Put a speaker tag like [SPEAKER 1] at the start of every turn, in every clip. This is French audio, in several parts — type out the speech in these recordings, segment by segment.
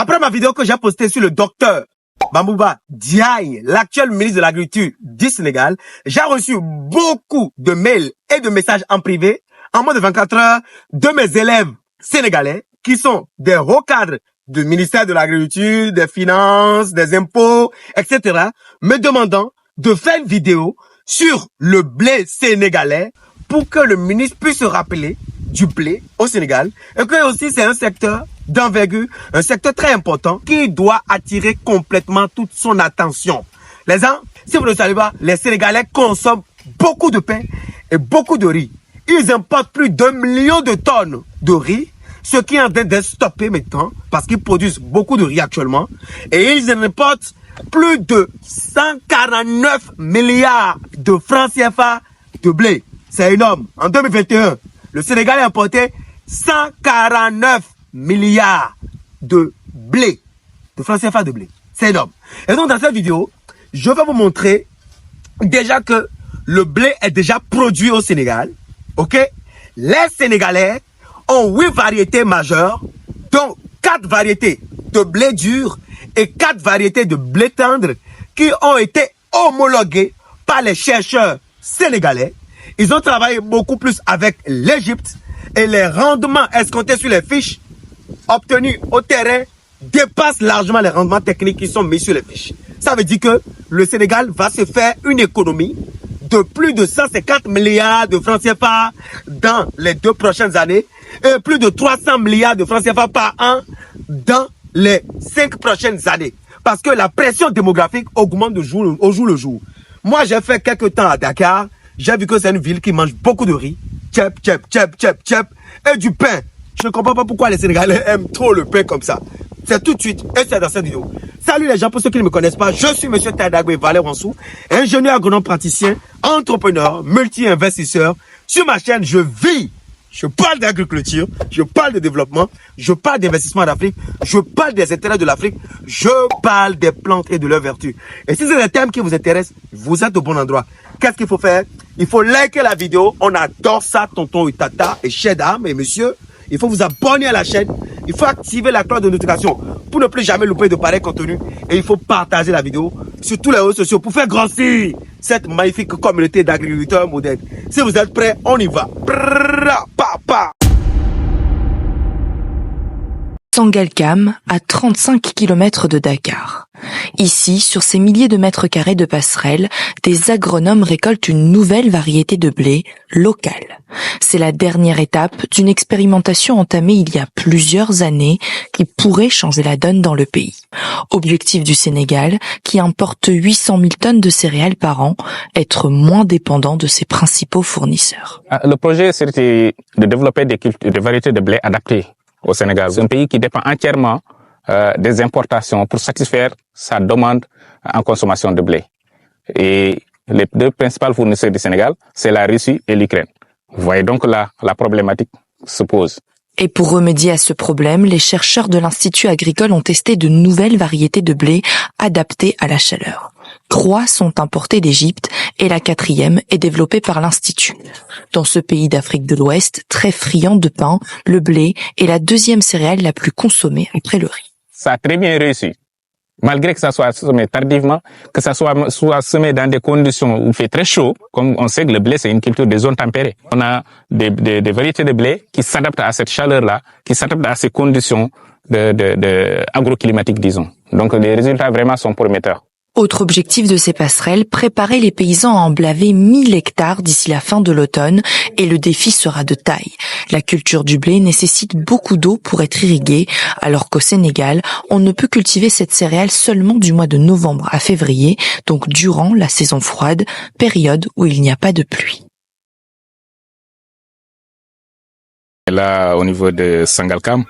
[SPEAKER 1] Après ma vidéo que j'ai postée sur le docteur Bambouba Diagne, l'actuel ministre de l'Agriculture du Sénégal, j'ai reçu beaucoup de mails et de messages en privé, en moins de 24 heures, de mes élèves sénégalais, qui sont des hauts cadres du ministère de l'Agriculture, des Finances, des Impôts, etc., me demandant de faire une vidéo sur le blé sénégalais pour que le ministre puisse se rappeler du blé au Sénégal et que aussi c'est un secteur d'envergure, un secteur très important qui doit attirer complètement toute son attention. Les gens, si vous ne le savez pas, les Sénégalais consomment beaucoup de pain et beaucoup de riz. Ils importent plus d'1 million de tonnes de riz, ce qui est en train de stopper maintenant parce qu'ils produisent beaucoup de riz actuellement et ils importent plus de 149 milliards de francs CFA de blé. C'est énorme. En 2021, le Sénégal a importé 149 milliards de blé, de francs CFA de blé. C'est énorme. Et donc dans cette vidéo, je vais vous montrer déjà que le blé est déjà produit au Sénégal. Ok? Les Sénégalais ont 8 variétés majeures, dont 4 variétés de blé dur et 4 variétés de blé tendre qui ont été homologuées par les chercheurs sénégalais. Ils ont travaillé beaucoup plus avec l'Égypte et les rendements escomptés sur les fiches obtenus au terrain dépassent largement les rendements techniques qui sont mis sur les fiches. Ça veut dire que le Sénégal va se faire une économie de plus de 150 milliards de francs CFA dans les 2 prochaines années et plus de 300 milliards de francs CFA par an dans les 5 prochaines années. Parce que la pression démographique augmente de jour au jour. Moi, j'ai fait quelques temps à Dakar. J'ai vu que c'est une ville qui mange beaucoup de riz, tchep, et du pain. Je ne comprends pas pourquoi les Sénégalais aiment trop le pain comme ça. C'est tout de suite et c'est dans cette vidéo. Salut les gens, pour ceux qui ne me connaissent pas, je suis Monsieur Tadagwe Valère Wansou, ingénieur agronome praticien, entrepreneur, multi-investisseur. Sur ma chaîne, je parle d'agriculture, je parle de développement, je parle d'investissement en Afrique, je parle des intérêts de l'Afrique, je parle des plantes et de leurs vertus. Et si c'est des thèmes qui vous intéressent, vous êtes au bon endroit. Qu'est-ce qu'il faut faire? Il faut liker la vidéo. On adore ça, tonton et tata et chers dames et messieurs. Il faut vous abonner à la chaîne. Il faut activer la cloche de notification pour ne plus jamais louper de pareils contenus. Et il faut partager la vidéo sur tous les réseaux sociaux pour faire grossir cette magnifique communauté d'agriculteurs modernes. Si vous êtes prêts, on y va.
[SPEAKER 2] Sangalkam, à 35 km de Dakar. Ici, sur ces milliers de mètres carrés de passerelles, des agronomes récoltent une nouvelle variété de blé local. C'est la dernière étape d'une expérimentation entamée il y a plusieurs années qui pourrait changer la donne dans le pays. Objectif du Sénégal, qui importe 800 000 tonnes de céréales par an, être moins dépendant de ses principaux fournisseurs.
[SPEAKER 3] Le projet, c'était de développer des variétés de blé adaptées au Sénégal. C'est un pays qui dépend entièrement des importations pour satisfaire sa demande en consommation de blé. Et les 2 principaux fournisseurs du Sénégal, c'est la Russie et l'Ukraine. Vous voyez donc là, la problématique se pose.
[SPEAKER 2] Et pour remédier à ce problème, les chercheurs de l'Institut agricole ont testé de nouvelles variétés de blé adaptées à la chaleur. 3 sont importées d'Égypte et la 4e est développée par l'Institut. Dans ce pays d'Afrique de l'Ouest, très friand de pain, le blé est la 2e céréale la plus consommée après le riz.
[SPEAKER 3] Ça a très bien réussi. Malgré que ça soit semé tardivement, que ça soit semé dans des conditions où il fait très chaud, comme on sait que le blé c'est une culture des zones tempérées. On a des variétés de blé qui s'adaptent à cette chaleur-là, qui s'adaptent à ces conditions agroclimatiques, disons. Donc les résultats vraiment sont prometteurs.
[SPEAKER 2] Autre objectif de ces passerelles, préparer les paysans à emblaver 1000 hectares d'ici la fin de l'automne, et le défi sera de taille. La culture du blé nécessite beaucoup d'eau pour être irriguée, alors qu'au Sénégal, on ne peut cultiver cette céréale seulement du mois de novembre à février, donc durant la saison froide, période où il n'y a pas de pluie.
[SPEAKER 3] Là, au niveau de Sangalkam,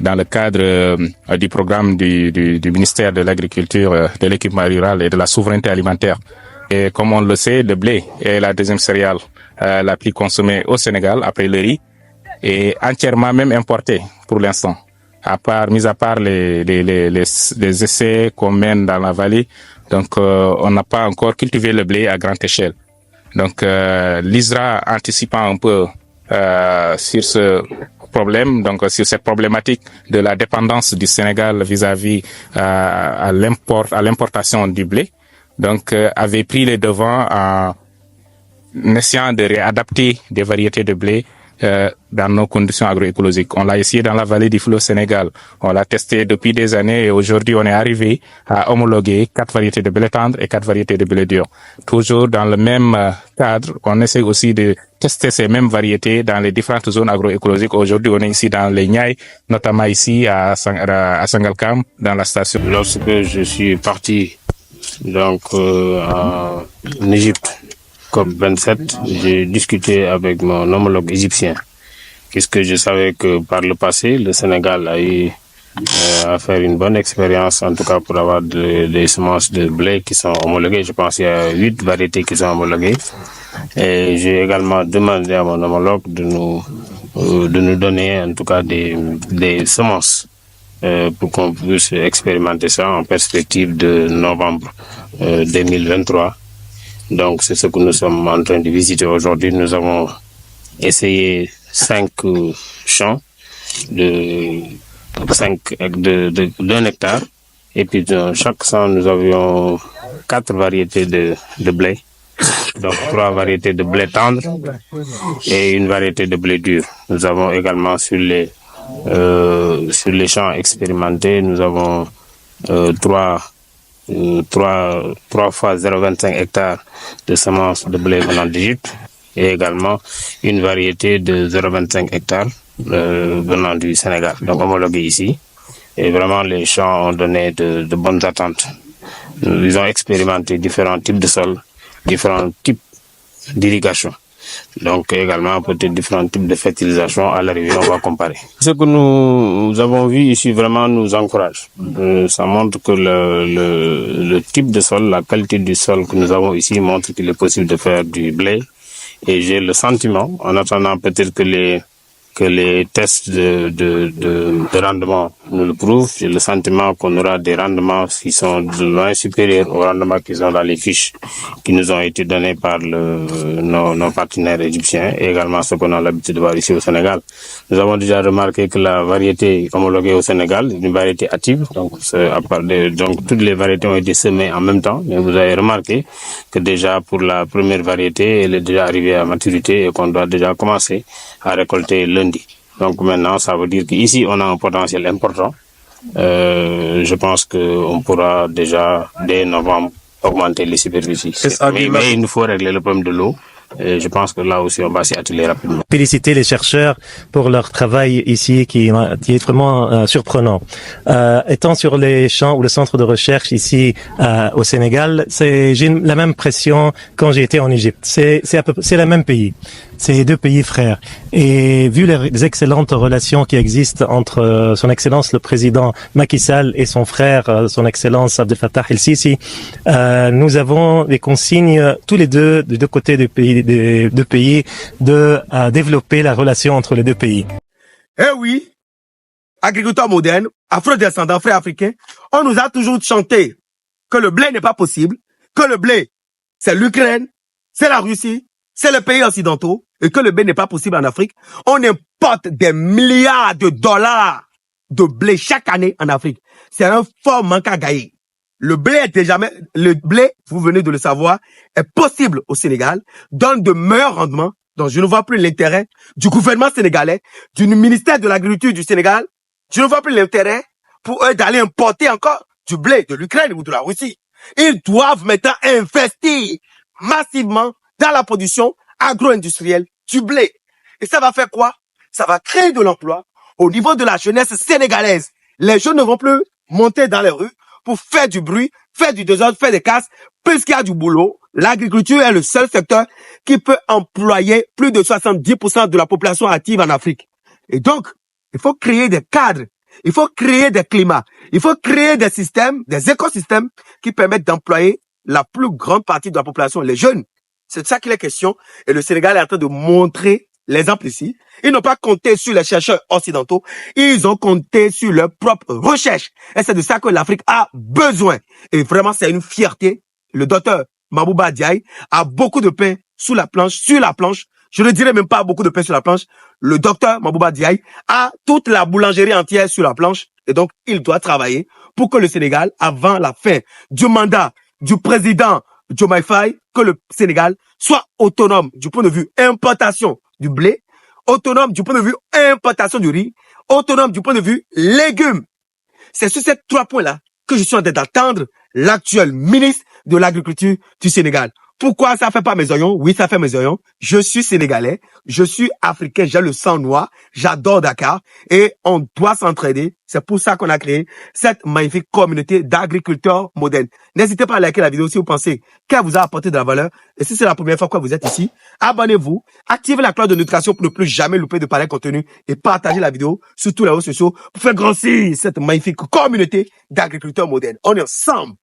[SPEAKER 3] dans le cadre du programme du ministère de l'Agriculture, de l'équipement rural et de la souveraineté alimentaire. Et comme on le sait, le blé est la 2e céréale la plus consommée au Sénégal après le riz et entièrement même importée pour l'instant. Mis à part les essais qu'on mène dans la vallée, donc on n'a pas encore cultivé le blé à grande échelle. Donc l'ISRA, anticipant un peu sur problème, donc sur cette problématique de la dépendance du Sénégal vis-à-vis à l'importation du blé, donc avait pris les devants en essayant de réadapter des variétés de blé dans nos conditions agroécologiques. On l'a essayé dans la vallée du fleuve Sénégal. On l'a testé depuis des années et aujourd'hui on est arrivé à homologuer 4 variétés de blé tendre et 4 variétés de blé dur. Toujours dans le même cadre, on essaie aussi de tester ces mêmes variétés dans les différentes zones agroécologiques. Aujourd'hui, on est ici dans les Niayes, notamment ici à Sangalkam, dans la station.
[SPEAKER 4] Lorsque je suis parti donc en Égypte, COP27, j'ai discuté avec mon homologue égyptien, puisque je savais que par le passé, le Sénégal a eu à faire une bonne expérience, en tout cas pour avoir des semences de blé qui sont homologuées. Je pense qu'il y a 8 variétés qui sont homologuées. Et j'ai également demandé à mon homologue de nous donner en tout cas des semences pour qu'on puisse expérimenter ça en perspective de novembre 2023. Donc c'est ce que nous sommes en train de visiter aujourd'hui. Nous avons essayé 5 champs d'un hectare. Et puis dans chaque champ, nous avions 4 variétés de blé. Donc 3 variétés de blé tendre et une variété de blé dur. Nous avons également sur les champs expérimentés, nous avons 3 fois 0,25 hectares de semences de blé venant d'Égypte et également une variété de 0,25 hectares venant du Sénégal, donc homologué ici. Et vraiment, les champs ont donné de bonnes attentes. Ils ont expérimenté différents types de sols, différents types d'irrigation. Donc également peut-être différents types de fertilisation. À l'arrivée, on va comparer. Ce que nous avons vu ici vraiment nous encourage. Ça montre que le type de sol, la qualité du sol que nous avons ici montre qu'il est possible de faire du blé. Et j'ai le sentiment, en attendant peut-être que les tests de rendement nous le prouvent, j'ai le sentiment qu'on aura des rendements qui sont de loin supérieurs aux rendements qui sont dans les fiches qui nous ont été donnés par nos partenaires égyptiens et également ce qu'on a l'habitude de voir ici au Sénégal. Nous avons déjà remarqué que la variété homologuée au Sénégal est une variété active, donc toutes les variétés ont été semées en même temps, mais vous avez remarqué que déjà pour la première variété, elle est déjà arrivée à maturité et qu'on doit déjà commencer à récolter lundi. Donc maintenant, ça veut dire qu'ici, on a un potentiel important. Je pense qu'on pourra déjà, dès novembre, augmenter les superficies. Mais il nous faut régler le problème de l'eau. Et je pense que là aussi, on va s'y atteler rapidement.
[SPEAKER 5] Féliciter les chercheurs pour leur travail ici qui est vraiment surprenant. Étant sur les champs ou le centre de recherche ici au Sénégal, j'ai la même impression quand j'ai été en Égypte. C'est le même pays. C'est 2 pays frères. Et vu les excellentes relations qui existent entre son Excellence le président Macky Sall et son frère, son Excellence Abdel Fattah el-Sisi, nous avons des consignes tous les deux, des 2 côtés des deux pays, de développer la relation entre les 2 pays.
[SPEAKER 1] Eh oui, agriculteurs modernes, afro-descendants, frères africains, on nous a toujours chanté que le blé n'est pas possible, que le blé, c'est l'Ukraine, c'est la Russie, c'est les pays occidentaux, et que le blé n'est pas possible en Afrique. On importe des milliards de dollars de blé chaque année en Afrique. C'est un fort manque à gagner. Le blé, vous venez de le savoir, est possible au Sénégal, donne de meilleurs rendements. Donc je ne vois plus l'intérêt du gouvernement sénégalais, du ministère de l'Agriculture du Sénégal. Je ne vois plus l'intérêt pour eux d'aller importer encore du blé de l'Ukraine ou de la Russie. Ils doivent maintenant investir massivement dans la production agro-industrielle du blé. Et ça va faire quoi? Ça va créer de l'emploi au niveau de la jeunesse sénégalaise. Les jeunes ne vont plus monter dans les rues pour faire du bruit, faire du désordre, faire des casses, puisqu'il y a du boulot. L'agriculture est le seul secteur qui peut employer plus de 70% de la population active en Afrique. Et donc, il faut créer des cadres, il faut créer des climats, il faut créer des systèmes, des écosystèmes qui permettent d'employer la plus grande partie de la population, les jeunes. C'est de ça qu'il est question. Et le Sénégal est en train de montrer l'exemple ici. Ils n'ont pas compté sur les chercheurs occidentaux. Ils ont compté sur leur propre recherche. Et c'est de ça que l'Afrique a besoin. Et vraiment, c'est une fierté. Le docteur Mabouba Diaye a beaucoup de pain sur la planche je ne dirais même pas beaucoup de pain sur la planche. Le docteur Mambouba Diaye a toute la boulangerie entière sur la planche et donc il doit travailler pour que le Sénégal, avant la fin du mandat du président Diomaye Faye, que le Sénégal soit autonome du point de vue importation du blé, autonome du point de vue importation du riz, autonome du point de vue légumes. C'est sur ces 3 points-là que je suis en train d'attendre l'actuel ministre de l'Agriculture du Sénégal. Pourquoi ça fait pas mes oignons? Oui, ça fait mes oignons. Je suis sénégalais, je suis africain, j'ai le sang noir, j'adore Dakar et on doit s'entraider. C'est pour ça qu'on a créé cette magnifique communauté d'agriculteurs modernes. N'hésitez pas à liker la vidéo si vous pensez qu'elle vous a apporté de la valeur. Et si c'est la première fois que vous êtes ici, abonnez-vous, activez la cloche de notification pour ne plus jamais louper de pareil contenu et partagez la vidéo sur tous les réseaux sociaux pour faire grossir cette magnifique communauté d'agriculteurs modernes. On est ensemble.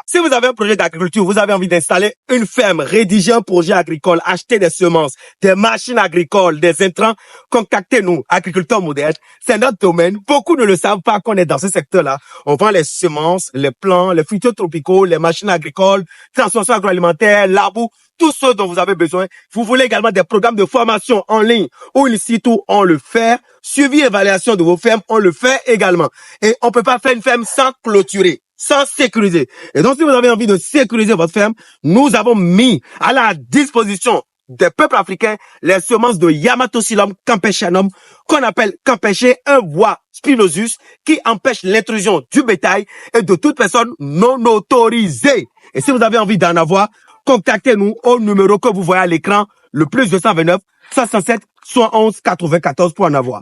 [SPEAKER 1] Si vous avez un projet d'agriculture, vous avez envie d'installer une ferme, rédiger un projet agricole, acheter des semences, des machines agricoles, des intrants, contactez-nous, agriculteurs modernes. C'est notre domaine. Beaucoup ne le savent pas qu'on est dans ce secteur-là. On vend les semences, les plants, les fruits tropicaux, les machines agricoles, transformation agroalimentaire, labou, tout ce dont vous avez besoin. Vous voulez également des programmes de formation en ligne ou in situ, on le fait. Suivi, évaluation de vos fermes, on le fait également. Et on peut pas faire une ferme sans clôturer, sans sécuriser. Et donc, si vous avez envie de sécuriser votre ferme, nous avons mis à la disposition des peuples africains les semences de Yamatocilum campeshanum qu'on appelle campéché, un bois spinosus qui empêche l'intrusion du bétail et de toute personne non autorisée. Et si vous avez envie d'en avoir, contactez-nous au numéro que vous voyez à l'écran, le +229 507 71 94 pour en avoir.